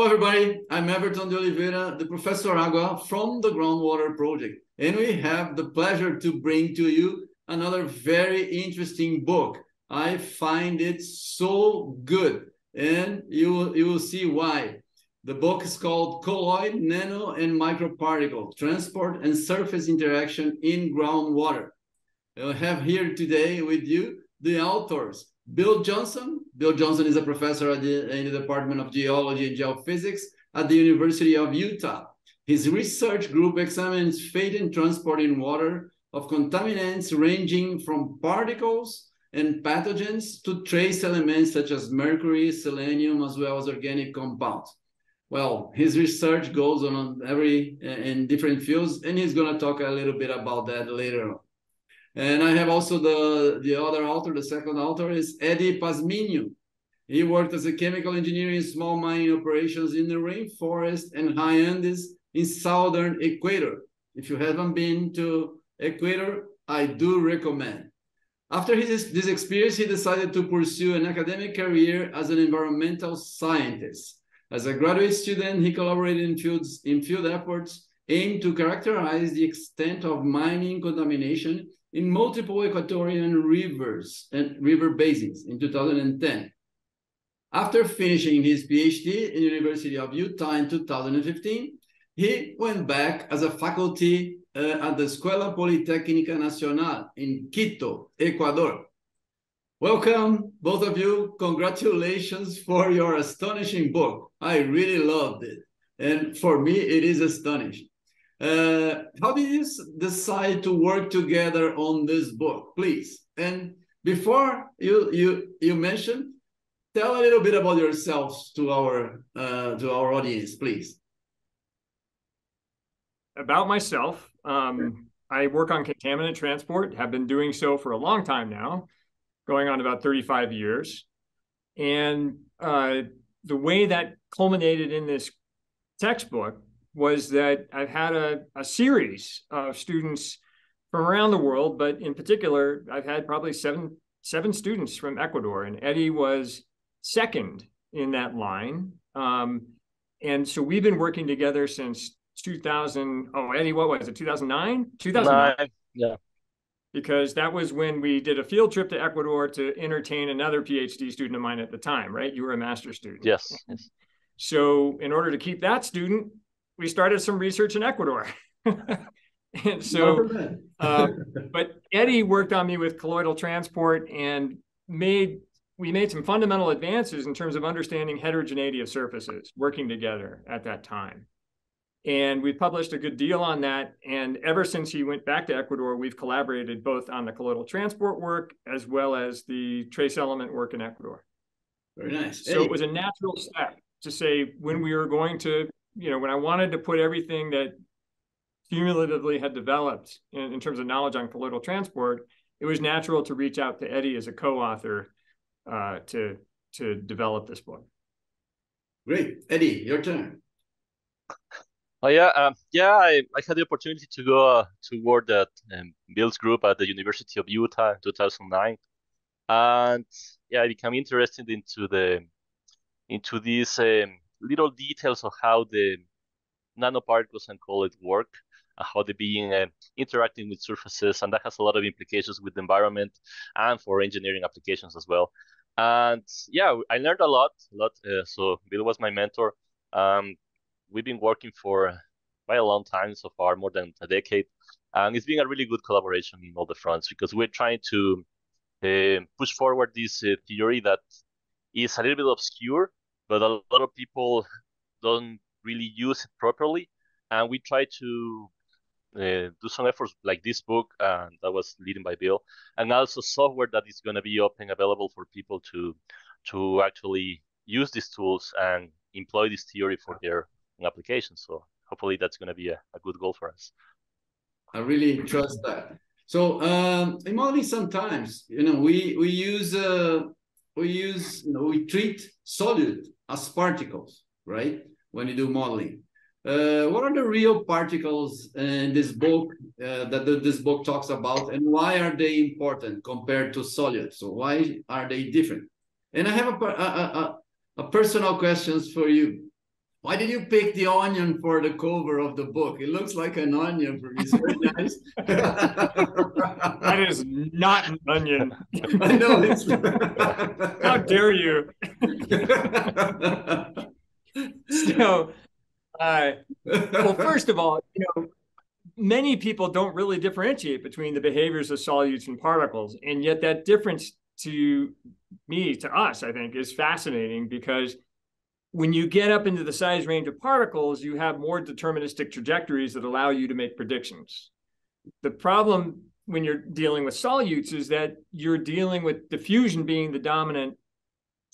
everybody. I'm Everton de Oliveira, the Professor Agua from the Groundwater project. And we have the pleasure to bring to you another very interesting book. I find it so good, and you will see why. The book is called Colloid, Nano, and Microparticle, Transport and Surface Interaction in Groundwater. I have here today with you the authors, Bill Johnson. Bill Johnson is a professor in the Department of Geology and Geophysics at the University of Utah. His research group examines fate and transport in water of contaminants ranging from particles and pathogens to trace elements such as mercury, selenium, as well as organic compounds. Well, his research goes on in different fields, and he's going to talk a little bit about that later on. And I have also the other author, the second author is Eddy Pazmiño. He worked as a chemical engineer in small mining operations in the rainforest and high Andes in southern Ecuador. If you haven't been to Ecuador, I do recommend. After this experience, he decided to pursue an academic career as an environmental scientist. As a graduate student, he collaborated in field efforts aimed to characterize the extent of mining contamination in multiple Ecuadorian rivers and river basins in 2010. After finishing his PhD in the University of Utah in 2015, he went back as a faculty at the Escuela Politécnica Nacional in Quito, Ecuador. Welcome, both of you. Congratulations for your astonishing book. I really loved it. And for me, it is astonishing. How did you decide to work together on this book, please? And before you mention, tell a little bit about yourselves to our audience, please. About myself, I work on contaminant transport, have been doing so for a long time now, going on about 35 years. And the way that culminated in this textbook was that I've had a series of students from around the world, but in particular, I've had probably seven students from Ecuador, and Eddy was second in that line. And so we've been working together since 2000. Oh, Eddy, what was it, 2009? 2009. Yeah. Because that was when we did a field trip to Ecuador to entertain another PhD student of mine at the time, right? You were a master's student. Yes. So in order to keep that student, we started some research in Ecuador. And so, but Eddy worked on me with colloidal transport, and we made some fundamental advances in terms of understanding heterogeneity of surfaces working together at that time. And we published a good deal on that. And ever since he went back to Ecuador, we've collaborated both on the colloidal transport work as well as the trace element work in Ecuador. Very nice. So it was a natural step to say when we were going to, when I wanted to put everything that cumulatively had developed in terms of knowledge on colloidal transport, it was natural to reach out to Eddy as a co-author to develop this book. Great. Eddy, your turn. Oh, yeah. I had the opportunity to go to work at Bill's group at the University of Utah in 2009. And yeah, I became interested into these little details of how the nanoparticles and colloid work, how they being interacting with surfaces, and that has a lot of implications with the environment and for engineering applications as well. And yeah, I learned a lot. So Bill was my mentor. We've been working for quite a long time so far, more than a decade, and it's been a really good collaboration in all the fronts because we're trying to push forward this theory that is a little bit obscure, but a lot of people don't really use it properly. And we try to do some efforts like this book that was leading by Bill, and also software that is going to be open, available for people to actually use these tools and employ this theory for their applications. So hopefully that's going to be a good goal for us. I really trust that. So in modeling, sometimes we treat solid as particles, right? When you do modeling, what are the real particles in this book that this book talks about, and why are they important compared to solid? So why are they different? And I have a personal questions for you. Why did you pick the onion for the cover of the book? It looks like an onion for me. It's very nice. That is not an onion. I know it's. How dare you? So, well, first of all, many people don't really differentiate between the behaviors of solutes and particles, and yet that difference to us, I think, is fascinating, because when you get up into the size range of particles, you have more deterministic trajectories that allow you to make predictions. The problem when you're dealing with solutes is that you're dealing with diffusion being the dominant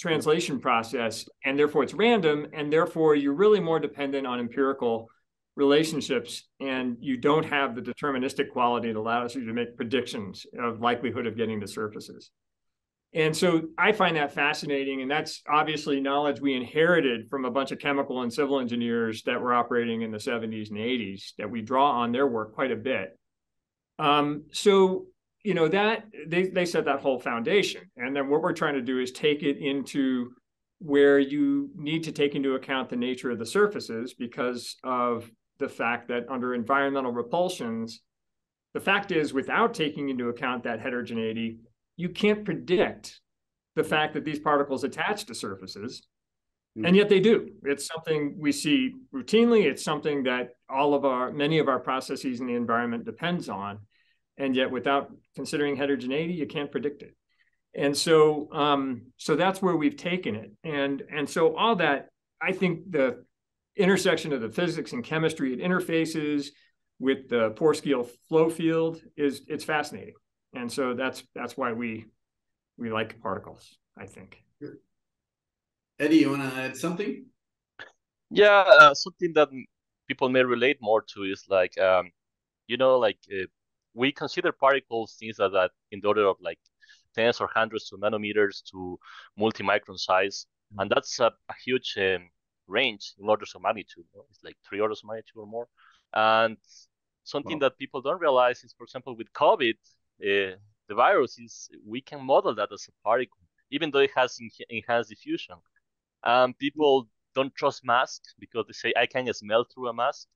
translation process, and therefore it's random, and therefore you're really more dependent on empirical relationships, and you don't have the deterministic quality that allows you to make predictions of likelihood of getting to surfaces. And so I find that fascinating, and that's obviously knowledge we inherited from a bunch of chemical and civil engineers that were operating in the 70s and 80s that we draw on their work quite a bit. So, that they set that whole foundation. And then what we're trying to do is take it into where you need to take into account the nature of the surfaces, because of the fact that under environmental repulsions, the fact is, without taking into account that heterogeneity, you can't predict the fact that these particles attach to surfaces, and yet they do. It's something we see routinely. It's something that many of our processes in the environment depends on, and yet without considering heterogeneity, you can't predict it. And so, so that's where we've taken it. And so all that, I think the intersection of the physics and chemistry, it interfaces with the pore scale flow field, it's fascinating. And so that's why we like particles, I think. Eddy, you want to add something? Yeah, something that people may relate more to is like, we consider particles things that in the order of like tens or hundreds of nanometers to multi-micron size, and that's a huge range in orders of magnitude. It's like 3 orders of magnitude or more. And something that people don't realize is, for example, with COVID, the virus we can model that as a particle, even though it has enhanced diffusion. People don't trust masks because they say, I can smell through a mask,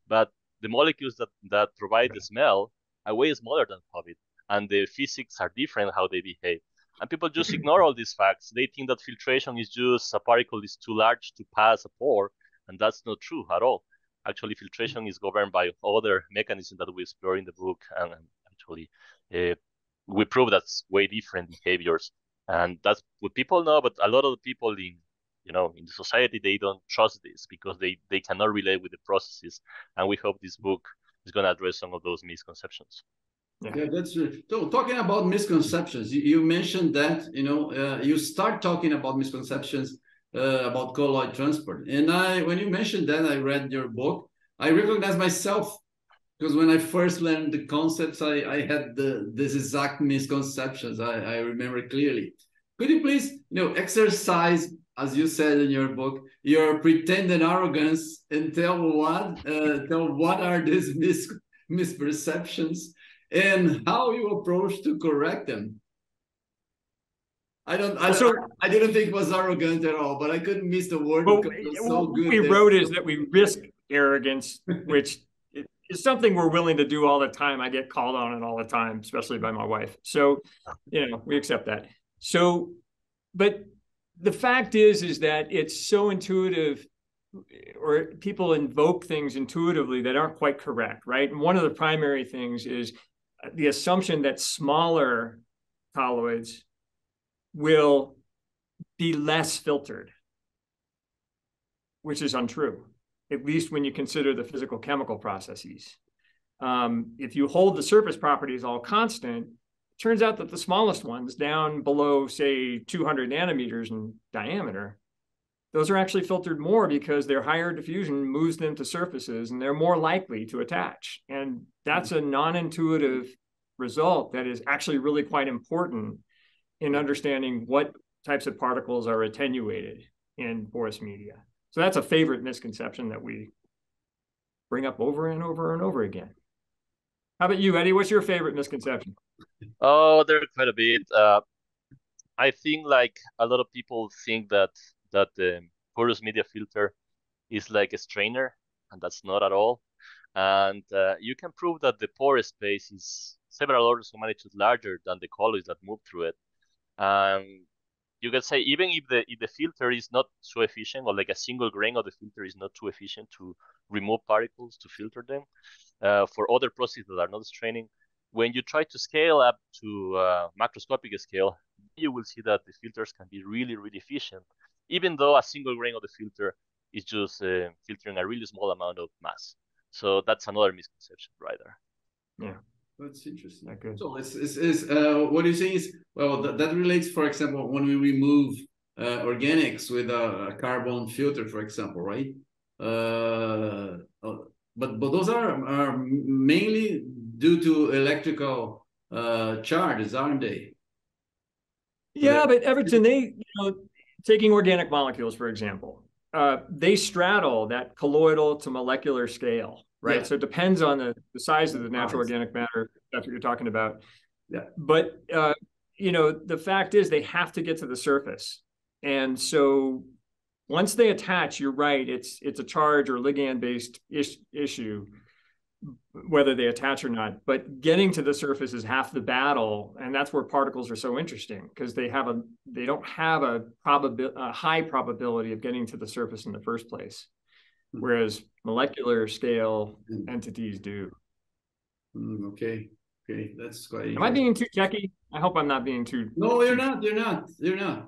but the molecules that provide the smell are way smaller than COVID, and the physics are different how they behave. And people just ignore all these facts. They think that filtration is just a particle is too large to pass a pore, and that's not true at all. Actually, filtration is governed by other mechanisms that we explore in the book, and actually we prove that's way different behaviors. And that's what people know, but a lot of the people in the society, they don't trust this because they cannot relate with the processes. And we hope this book is going to address some of those misconceptions. Yeah, that's true. So talking about misconceptions, you mentioned that, you start talking about misconceptions about colloid transport. And when you mentioned that, I read your book, I recognized myself, because when I first learned the concepts, I had this exact misconceptions. I remember clearly. Could you please, exercise, as you said in your book, your pretended arrogance, and tell what are these misperceptions and how you approach to correct them? I didn't think it was arrogant at all, but I couldn't miss the word because it was so good. What we wrote is that we risk arrogance, which is something we're willing to do all the time. I get called on it all the time, especially by my wife. So, we accept that. So, but the fact is that it's so intuitive, or people invoke things intuitively that aren't quite correct, right? And one of the primary things is the assumption that smaller colloids will be less filtered, which is untrue, at least when you consider the physical chemical processes. If you hold the surface properties all constant, it turns out that the smallest ones, down below, say, 200 nanometers in diameter, those are actually filtered more because their higher diffusion moves them to surfaces, and they're more likely to attach. And that's a non-intuitive result that is actually really quite important in understanding what types of particles are attenuated in porous media. So that's a favorite misconception that we bring up over and over and over again. How about you, Eddy? What's your favorite misconception? Oh, there are quite a bit. I think like a lot of people think that the porous media filter is like a strainer, and that's not at all. And you can prove that the pore space is several orders of magnitude larger than the colloids that move through it. You can say even if the filter is not so efficient, or like a single grain of the filter is not too efficient to remove particles, to filter them, for other processes that are not straining, when you try to scale up to macroscopic scale, you will see that the filters can be really, really efficient, even though a single grain of the filter is just filtering a really small amount of mass. So that's another misconception right there. Yeah. That's interesting. Okay. So what you're saying is, well, that relates, for example, when we remove organics with a carbon filter, for example, right? But those are mainly due to electrical charges, aren't they? Yeah, but Everton, taking organic molecules, for example, they straddle that colloidal to molecular scale, right? Yeah. So it depends on the size of the natural organic matter. That's what you're talking about. Yeah. But, the fact is they have to get to the surface. And so once they attach, you're right, it's a charge or ligand-based issue, whether they attach or not. But getting to the surface is half the battle, and that's where particles are so interesting, because they don't have a high probability of getting to the surface in the first place, whereas molecular scale entities do. Okay, that's quite. Am I being too techy? I hope I'm not being too. No, you're not.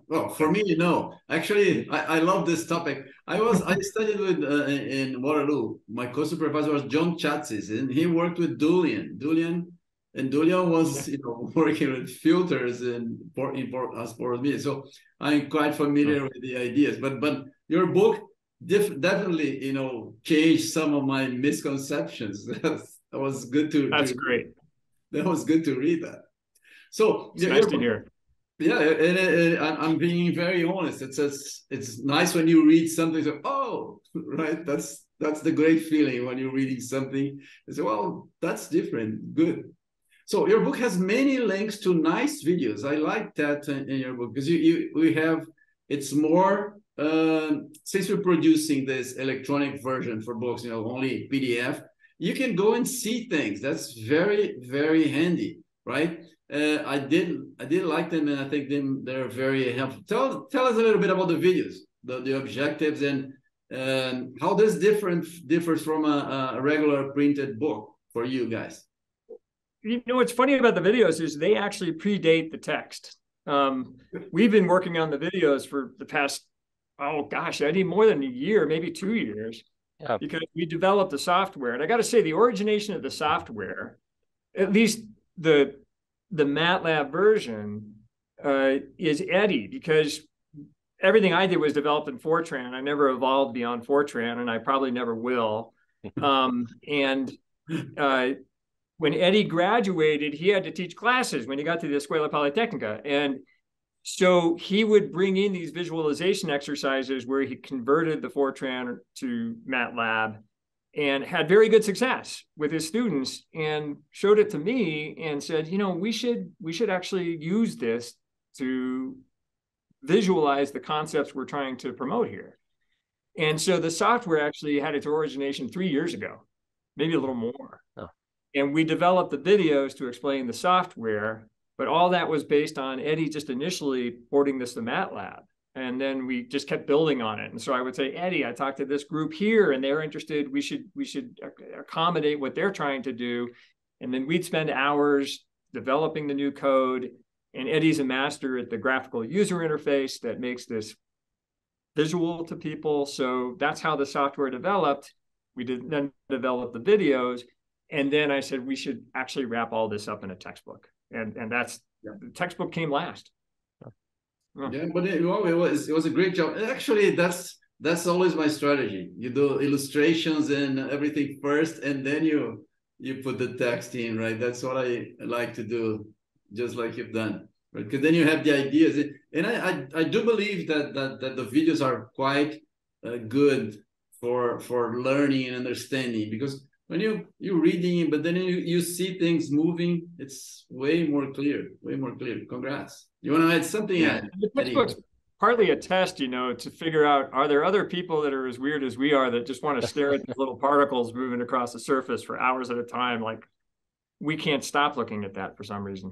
Well, for me, no. Actually, I love this topic. I studied with in Waterloo. My co-supervisor was John Chatzis, and he worked with Dulian. Dulian was working with filters and as porous media. So I'm quite familiar with the ideas. But your book definitely changed some of my misconceptions. That was good to. That's great. That was good to read that. So it's nice to hear. Yeah, and I'm being very honest. It's nice when you read something. So, right, that's the great feeling when you're reading something. You say, well, that's different. Good. So your book has many links to nice videos. I like that in your book, because we have, it's more since we're producing this electronic version for books, only PDF. You can go and see things. That's very, very handy, right? I did like them, and I think they're very helpful. Tell us a little bit about the videos, the objectives, and how this differs from a regular printed book for you guys. What's funny about the videos is they actually predate the text. We've been working on the videos for the past, Eddy, more than a year, maybe 2 years. Yeah. Because we developed the software. And I got to say, the origination of the software, at least the MATLAB version, is Eddy, because everything I did was developed in Fortran. I never evolved beyond Fortran, and I probably never will. And when Eddy graduated, he had to teach classes when he got to the Escuela Politécnica. And so he would bring in these visualization exercises where he converted the Fortran to MATLAB and had very good success with his students, and showed it to me and said, we should actually use this to visualize the concepts we're trying to promote here. And so the software actually had its origination 3 years ago, maybe a little more. Oh. And we developed the videos to explain the software. But all that was based on Eddy just initially porting this to MATLAB. And then we just kept building on it. And so I would say, Eddy, I talked to this group here and they're interested. We should accommodate what they're trying to do. And then we'd spend hours developing the new code. And Eddy's a master at the graphical user interface that makes this visual to people. So that's how the software developed. We did then develop the videos. And then I said, we should actually wrap all this up in a textbook. And that's the textbook came last. Yeah, but it was a great job. Actually, that's always my strategy. You do illustrations and everything first, and then you put the text in, right? That's what I like to do, just like you've done, right? Because then you have the ideas, and I do believe that the videos are quite good for learning and understanding, because when you're reading, but then you see things moving, it's way more clear. Congrats. You want to add something? Yeah, the textbooks partly a test, you know, to figure out, are there other people that are as weird as we are that just want to stare at the little particles moving across the surface for hours at a time? Like, we can't stop looking at that for some reason.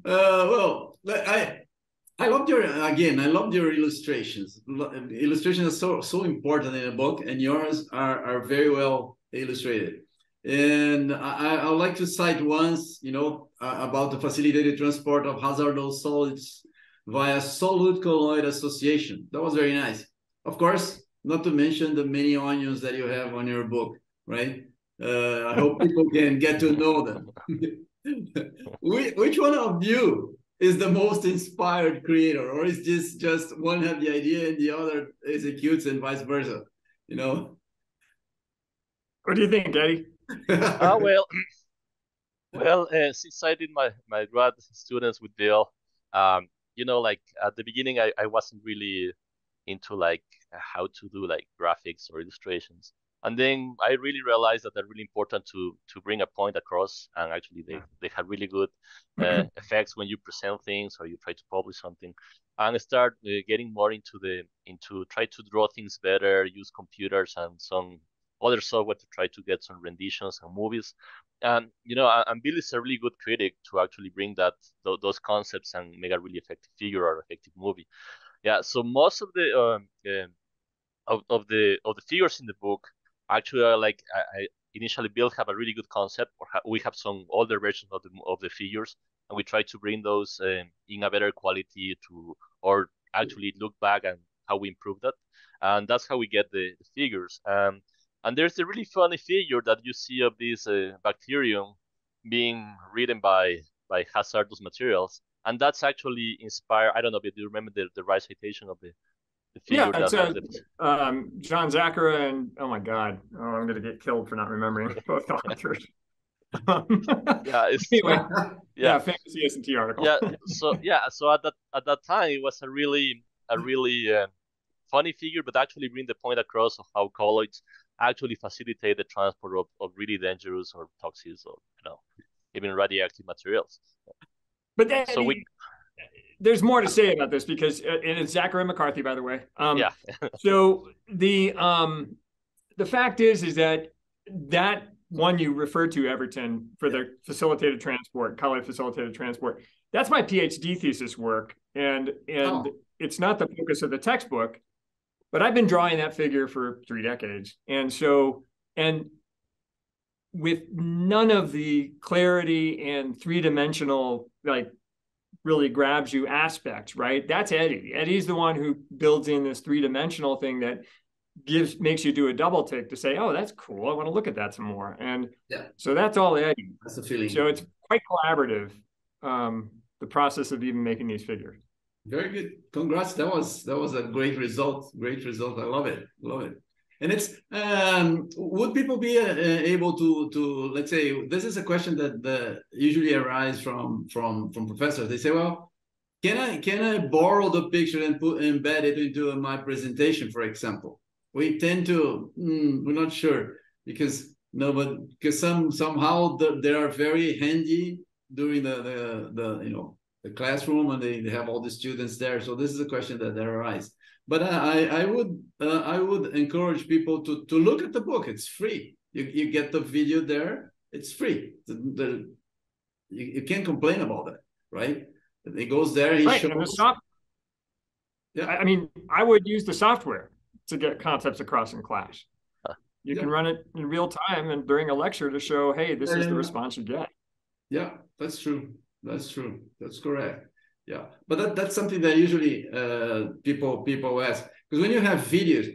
Well, I loved your illustrations. Illustrations are so important in a book, and yours are very well illustrated. And I would like to cite once, you know, about the facilitated transport of hazardous solids via solute colloid association. That was very nice. Of course, not to mention the many onions that you have on your book, right? I hope people can get to know them. Which one of you is the most inspired creator, or is this just one have the idea and the other executes and vice versa? You know. What do you think, Eddy? Well, since I did my grad students with Bill, you know, like at the beginning, I wasn't really into like how to do like graphics or illustrations. And then I really realized that they're really important to bring a point across, and actually they have really good effects when you present things or you try to publish something, and start getting more into try to draw things better, use computers and some other software to try to get some renditions and movies. And you know, and Bill is a really good critic to actually bring those concepts and make a really effective figure or effective movie. Yeah, so most of the of the figures in the book actually are like I initially Bill have a really good concept, or we have some older versions of the figures, and we try to bring those in a better quality or actually look back and how we improve that, and that's how we get the figures. And there's a really funny figure that you see of this bacterium being ridden by hazardous materials, and that's actually inspired. I don't know if you remember the right citation of the figure. Yeah, it's John Zachara and, oh my God, I'm going to get killed for not remembering both authors. Yeah, anyway, yeah, famous ES&T article. So at that time it was a really funny figure, but actually bring the point across of how colloids actually facilitate the transport of really dangerous or toxic or, you know, even radioactive materials. But then, so there's more to say about this because and it's Zachary McCarthy, by the way. Yeah. So the fact is that one you referred to, Everton, for the facilitated transport, colloid facilitated transport, that's my PhD thesis work, and it's not the focus of the textbook, but I've been drawing that figure for 3 decades, and with none of the clarity and 3-dimensional like really grabs you aspects, right? That's Eddy. Eddy's the one who builds in this 3-dimensional thing that makes you do a double take to say, oh, that's cool, I want to look at that some more. And so that's all Eddy. That's the feeling. So it's quite collaborative, the process of even making these figures. Very good. Congrats. That was a great result. Great result. I love it. Love it. And it's would people be able to let's say, this is a question that usually arises from professors. They say, well, can I borrow the picture and embed it into my presentation, for example? We tend to we're not sure because somehow they are very handy during the classroom, and they have all the students there. So this is a question that arises. But I would encourage people to look at the book. It's free. You get the video there. It's free. You can't complain about that, right? It goes there. He shows. Yeah. I mean, I would use the software to get concepts across in class. You can run it in real time and during a lecture to show, hey, this is the response you get. Yeah, that's true. That's true. That's correct. Yeah, but that's something that usually people ask, because when you have videos,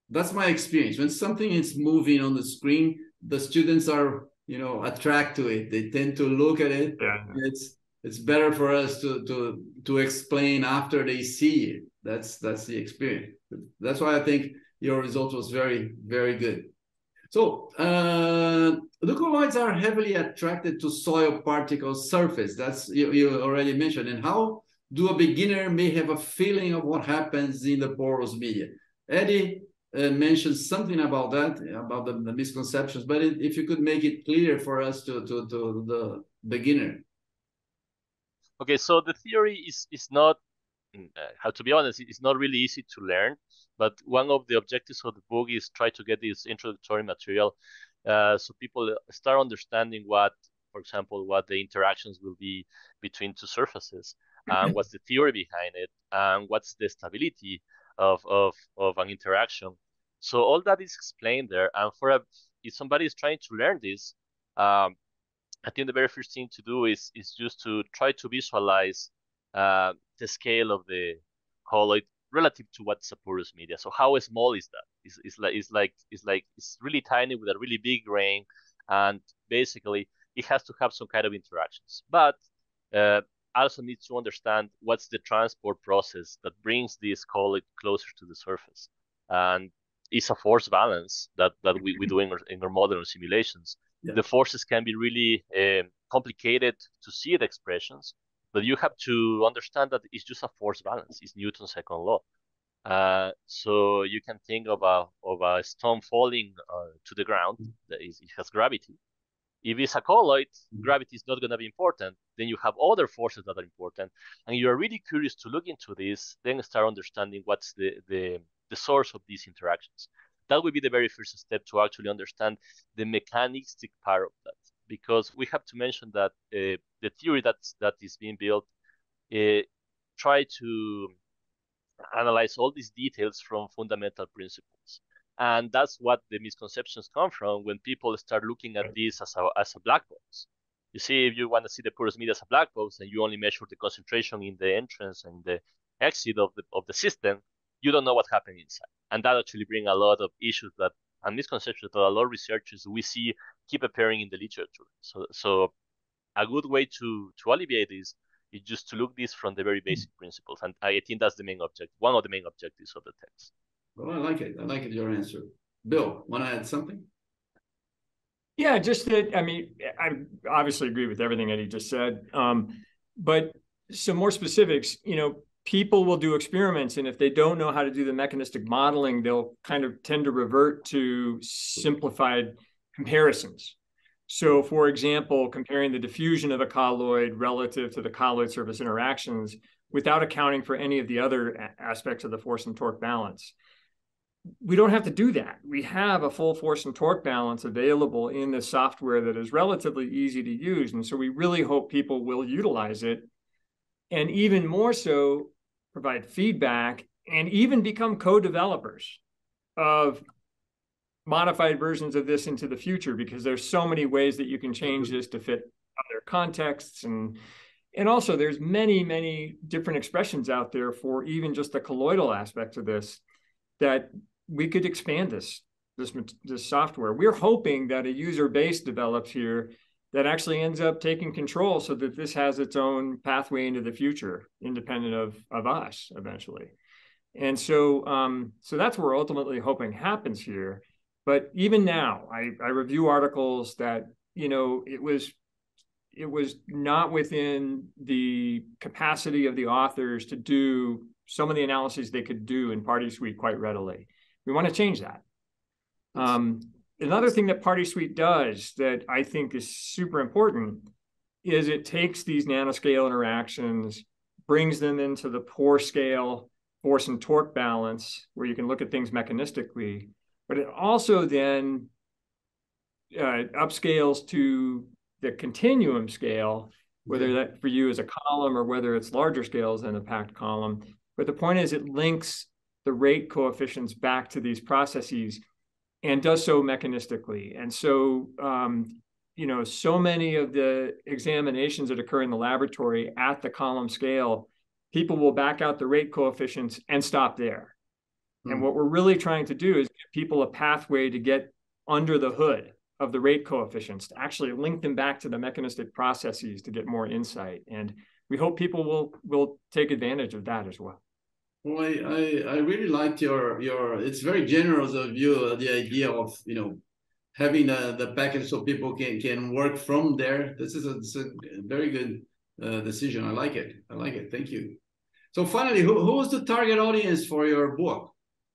that's my experience. When something is moving on the screen, the students are attracted to it. They tend to look at it. Yeah. It's better for us to explain after they see it. That's the experience. That's why I think your result was very, very good. So the colloids are heavily attracted to soil particle surface. That's you already mentioned. And how do a beginner may have a feeling of what happens in the porous media? Eddy, mentioned something about that, about the misconceptions, but if you could make it clear for us to the beginner. Okay, so the theory is not, how to be honest, it's not really easy to learn. But one of the objectives of the book is try to get this introductory material, so people start understanding what, for example, what the interactions will be between two surfaces, and what's the theory behind it, and what's the stability of an interaction. So all that is explained there. And if somebody is trying to learn this, I think the very first thing to do is just to try to visualize the scale of the colloid relative to what's a porous media. So how small is that? It's really tiny with a really big grain, and basically it has to have some kind of interactions. But also needs to understand what's the transport process that brings this colloid closer to the surface, and it's a force balance that we do in our modern simulations. Yeah. The forces can be really complicated to see the expressions, but you have to understand that it's just a force balance. It's Newton's second law. So you can think of a stone falling to the ground. It has gravity. If it's a colloid, gravity is not going to be important. Then you have other forces that are important, and you are really curious to look into this. Then start understanding what's the source of these interactions. That would be the very first step to actually understand the mechanistic part of that, because we have to mention that the theory that is being built try to analyze all these details from fundamental principles. And that's what the misconceptions come from when people start looking at this as a black box. You see, if you want to see the porous media as a black box and you only measure the concentration in the entrance and the exit of the system, you don't know what happened inside. And that actually brings a lot of issues and misconceptions that a lot of researchers we see keep appearing in the literature. So a good way to alleviate this is just to look this from the very basic principles. And I think that's the main objective, one of the main objectives of the text. Well, I like it. I like it, your answer. Bill, want to add something? Yeah, just that, I mean, I obviously agree with everything Eddy just said. But some more specifics, people will do experiments, and if they don't know how to do the mechanistic modeling, they'll kind of tend to revert to simplified comparisons. So, for example, comparing the diffusion of a colloid relative to the colloid surface interactions without accounting for any of the other aspects of the force and torque balance. We don't have to do that. We have a full force and torque balance available in the software that is relatively easy to use. And so we really hope people will utilize it, and even more so provide feedback and even become co-developers of modified versions of this into the future, because there's so many ways that you can change this to fit other contexts. And also there's many, many different expressions out there for even just the colloidal aspect of this that we could expand this software. We're hoping that a user base develops here that actually ends up taking control so that this has its own pathway into the future, independent of us eventually. And so that's what we're ultimately hoping happens here. But even now, I review articles that, it was not within the capacity of the authors to do some of the analyses they could do in Party Suite quite readily. We want to change that. Another thing that Party Suite does that I think is super important is it takes these nanoscale interactions, brings them into the pore scale force and torque balance, where you can look at things mechanistically, but it also then upscales to the continuum scale, whether that for you is a column or whether it's larger scales than a packed column. But the point is it links the rate coefficients back to these processes and does so mechanistically. And so, so many of the examinations that occur in the laboratory at the column scale, people will back out the rate coefficients and stop there. And what we're really trying to do is give people a pathway to get under the hood of the rate coefficients, to actually link them back to the mechanistic processes to get more insight. And we hope people will take advantage of that as well. Well, I really liked your it's very generous of you, the idea of having the package so people can work from there. This is a very good decision. I like it. Thank you. So finally, who is the target audience for your book?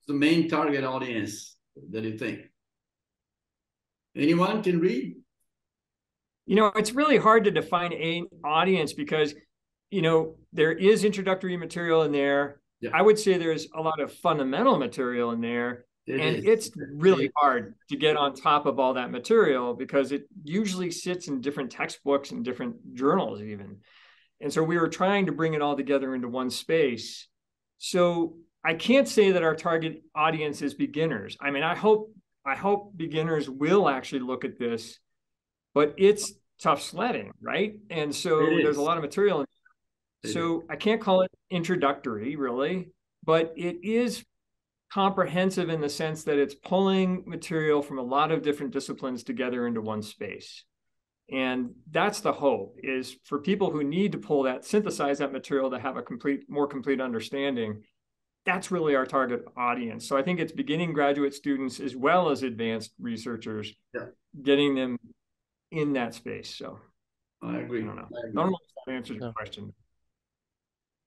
the main target audience that you think? Anyone can read? It's really hard to define an audience because, there is introductory material in there. Yeah. I would say there's a lot of fundamental material in there. It's really hard to get on top of all that material because it usually sits in different textbooks and different journals even. And so we were trying to bring it all together into one space. So I can't say that our target audience is beginners. I mean, I hope beginners will actually look at this, but it's tough sledding, right? And so there's a lot of material. So I can't call it introductory really, but it is comprehensive in the sense that it's pulling material from a lot of different disciplines together into one space. And that's the hope, is for people who need to pull that, synthesize that material to have a more complete understanding. That's really our target audience. So I think it's beginning graduate students as well as advanced researchers, getting them in that space. So I agree. I don't know if that answers your question.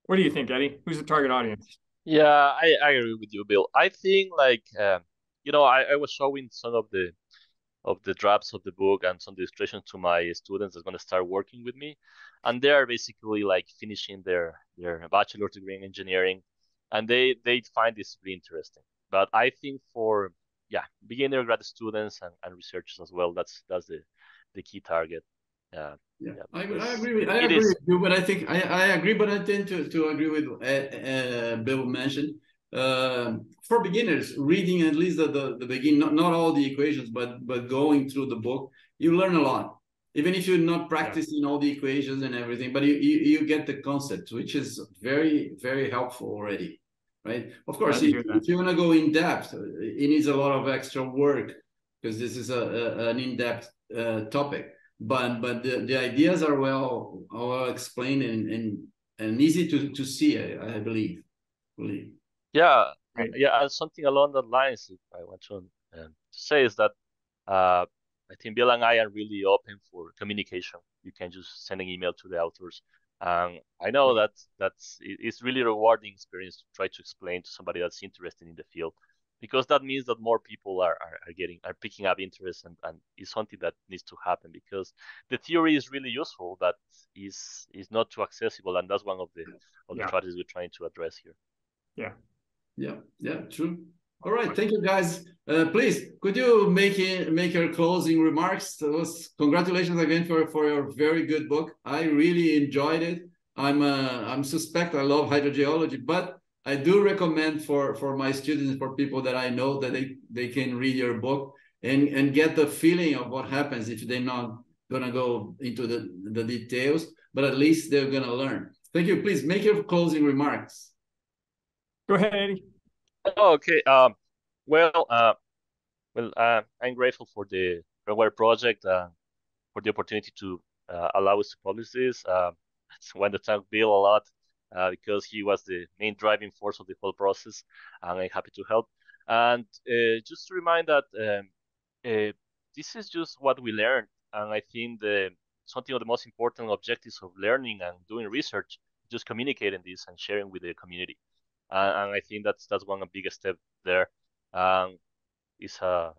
What do you think, Eddy? Who's the target audience? Yeah, I agree with you, Bill. I think like I was showing some of the drafts of the book and some illustrations to my students that's going to start working with me, and they are basically like finishing their bachelor's degree in engineering, and they find this really interesting. But I think for beginner grad students and researchers as well, that's the key target. I agree with you, but I think I agree, but I tend to agree with Bill mentioned. For beginners, reading at least the beginning, not all the equations, but going through the book, you learn a lot. Even if you're not practicing all the equations and everything, but you get the concept, which is very, very helpful already, right? Of course, if you want to go in depth, it needs a lot of extra work because this is an in-depth topic. But the ideas are well explained and easy to see, I believe. Yeah, and something along that lines I want to say is that I think Bill and I are really open for communication. You can just send an email to the authors. I know it's really rewarding experience to try to explain to somebody that's interested in the field, because that means that more people are picking up interest, and is something that needs to happen, because the theory is really useful, but is not too accessible, and that's one of the strategies we're trying to address here. Yeah, true. All right, thank you guys. Please, could you make your closing remarks? Congratulations again for your very good book. I really enjoyed it. I'm suspect I love hydrogeology, but I do recommend for my students, for people that I know, that they can read your book and get the feeling of what happens if they're not gonna go into the details, but at least they're gonna learn. Thank you. Please make your closing remarks. Go ahead, Eddy. Okay. I'm grateful for the Groundwater project, for the opportunity to allow us to publish this. I want to thank Bill a lot because he was the main driving force of the whole process, and I'm happy to help. And just to remind that this is just what we learned, and I think something of the most important objectives of learning and doing research is just communicating this and sharing with the community. And I think that's one of the biggest step there. It's a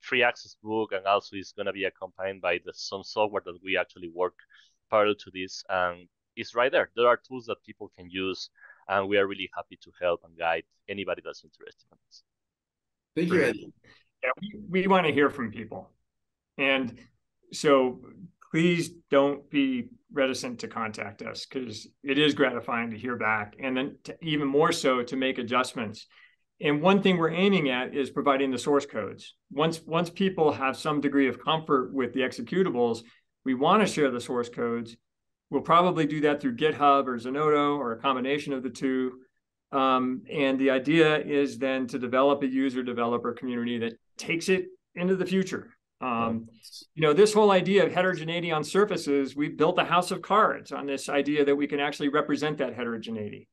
free access book, and also it's going to be accompanied by some software that we actually work parallel to this. And it's right there. There are tools that people can use, and we are really happy to help and guide anybody that's interested in this. Thank you, Eddy. Yeah, we want to hear from people. And so please don't be reticent to contact us, because it is gratifying to hear back, and then even more so to make adjustments. And one thing we're aiming at is providing the source codes. Once people have some degree of comfort with the executables, we want to share the source codes. We'll probably do that through GitHub or Zenodo or a combination of the two. And the idea is then to develop a user-developer community that takes it into the future. This whole idea of heterogeneity on surfaces, we built a house of cards on this idea that we can actually represent that heterogeneity.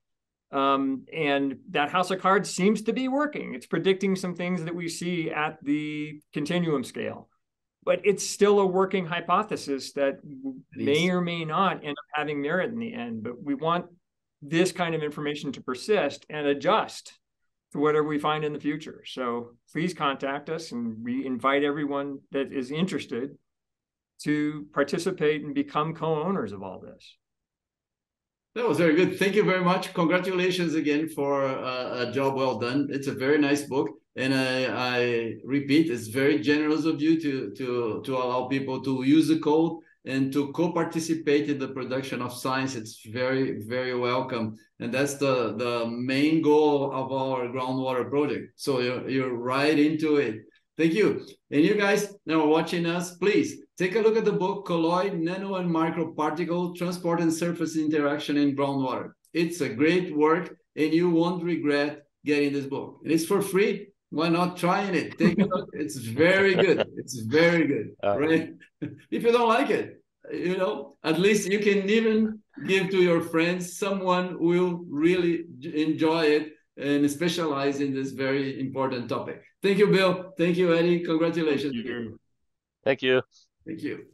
And that house of cards seems to be working. It's predicting some things that we see at the continuum scale, but it's still a working hypothesis that may or may not end up having merit in the end. But we want this kind of information to persist and adjust to whatever we find in the future. So please contact us, and we invite everyone that is interested to participate and become co-owners of all this. That was very good. Thank you very much. Congratulations again for a job well done. It's a very nice book. And I repeat, it's very generous of you to allow people to use the code and to co-participate in the production of science. It's very, very welcome. And that's the main goal of our groundwater project. So you're right into it. Thank you. And you guys that are watching us, please take a look at the book, Colloid, Nano and Microparticle, Transport and Surface Interaction in Groundwater. It's a great work, and you won't regret getting this book. And it's for free. Why not trying it? Take a look. It's very good. It's very good, right? If you don't like it, you know, at least you can even give to your friends. Someone will really enjoy it and specialize in this very important topic. Thank you, Bill. Thank you, Eddy. Congratulations. Thank you. Thank you.